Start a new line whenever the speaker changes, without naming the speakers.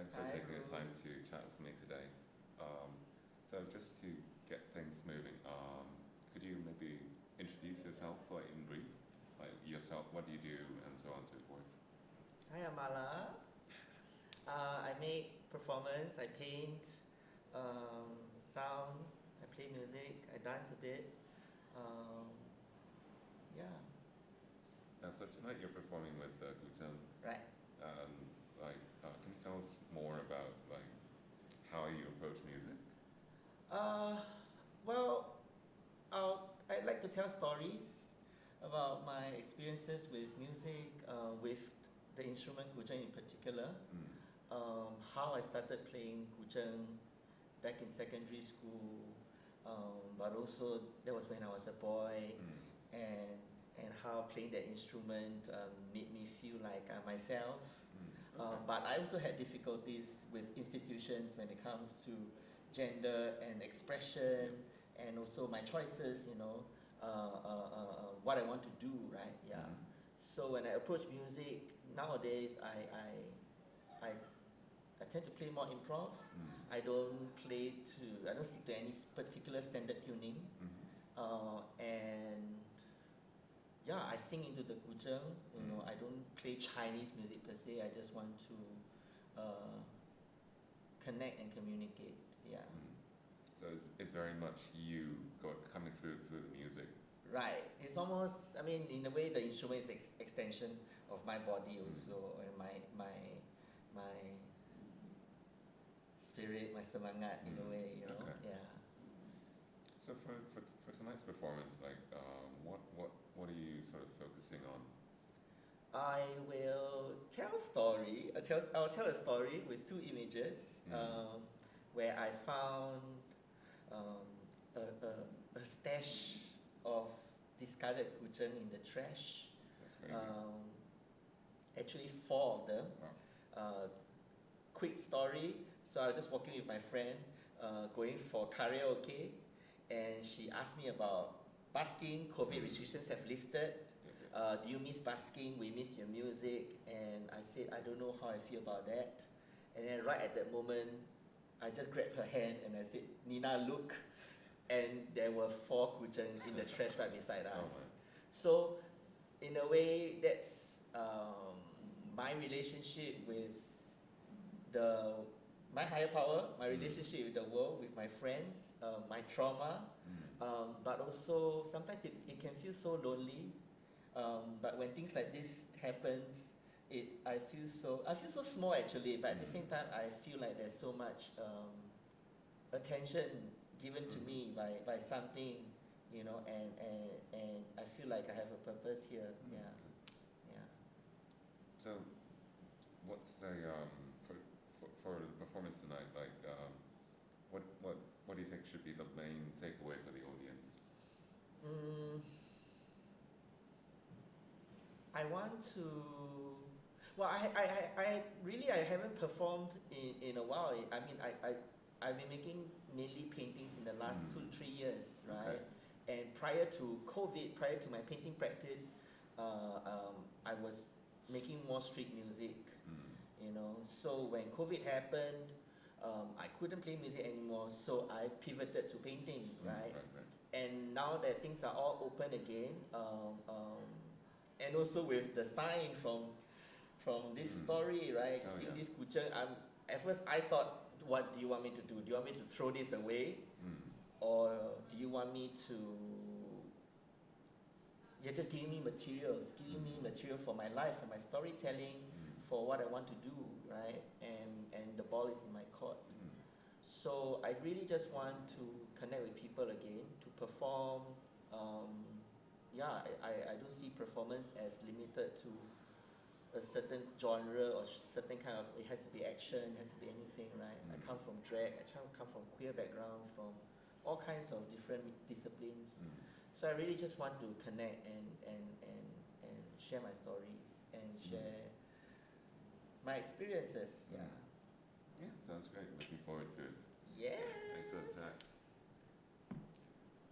Thanks for taking the time to chat with me today. So just to get things moving, could you maybe introduce yourself, like in brief, like yourself, what do you do, and so on and so forth?
Hi, I'm Marla. I make performance, I paint, sound, I play music, I dance a bit. Yeah.
So tonight you're performing with Guzheng.
Right.
Can you tell us more about like how you approach music?
Well, I'd like to tell stories about my experiences with music, with the instrument guzheng in particular. How I started playing guzheng back in secondary school, but also that was when I was a boy, and how playing that instrument made me feel like myself. But I also had difficulties with institutions when it comes to gender and expression, and also my choices, what I want to do, right? Yeah. So when I approach music nowadays, I tend to play more improv. I don't stick to any particular standard tuning. And yeah, I sing into the guzheng. I don't play Chinese music per se. I just want to connect and communicate. Yeah.
So it's very much you coming through the music.
Right. It's almost, in a way, the instrument is extension of my body also, and my spirit, my semangat, in a way,
Okay.
Yeah.
So for tonight's performance, like what are you sort of focusing on?
I will tell a story. I'll tell a story with two images, where I found a stash of discarded guzheng in the trash.
That's crazy.
Actually, 4 of them.
Wow.
Quick story. So I was just walking with my friend, going for karaoke, and she asked me about busking. COVID restrictions have lifted. Do you miss busking? We miss your music. And I said, I don't know how I feel about that. And then right at that moment, I just grabbed her hand and I said, Nina, look. And there were 4 guzheng in the trash right beside us. So in a way, that's my relationship with my higher power, my relationship with the world, with my friends, my trauma. But also sometimes it can feel so lonely. But when things like this happens, I feel so small actually. But at the same time, I feel like there's so much attention given to me by something, and I feel like I have a purpose here. Yeah.
So, what's the for the performance tonight? Like, what do you think should be the main takeaway for the audience?
I want to. Well, I haven't performed in a while. I've been making mainly paintings in the last 2-3 years, right?
Okay.
And prior to COVID, prior to my painting practice, I was making more street music. So when COVID happened, I couldn't play music anymore, so I pivoted to painting, right? And now that things are all open again, and also with the sign from this story, right? Seeing this guzheng, at first I thought, what do you want me to do? Do you want me to throw this away? Or do you want me to... You're just giving me materials, for my life, for my storytelling, for what I want to do, right? And the ball is in my court. So I really just want to connect with people again, to perform. I don't see performance as limited to a certain genre or certain kind of, it has to be action, it has to be anything, right? I come from drag, I come from queer background, from all kinds of different disciplines. So I really just want to connect and share my stories and share my experiences.
Yeah, sounds great. Looking forward to it.
Yeah.
Thanks for the chat.